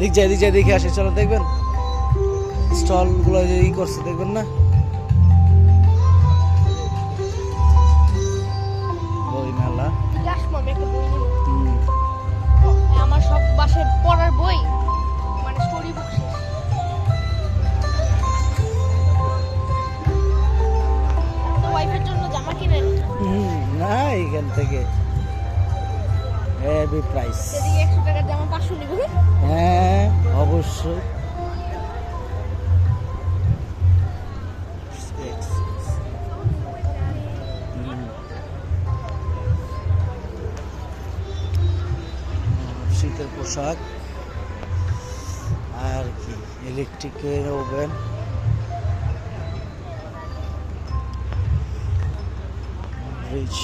এদিক যাই দেখে আসে, চলো দেখবেন স্টল গুলো যে ই করছে দেখবেন না, বই মেলা। আমার সব বাসায় পড়ার বই, মানে স্টোরি বুক শেষ। তো ওয়াইফের জন্য জামা কিনে না এখান থেকে হেভি প্রাইস। এদিকে 100 টাকার জামা 500 নিবে। হ্যাঁ অবশ্যই। শীতের পোশাক আর কি, ইলেকট্রিকের ওভেন, ফ্রিজ।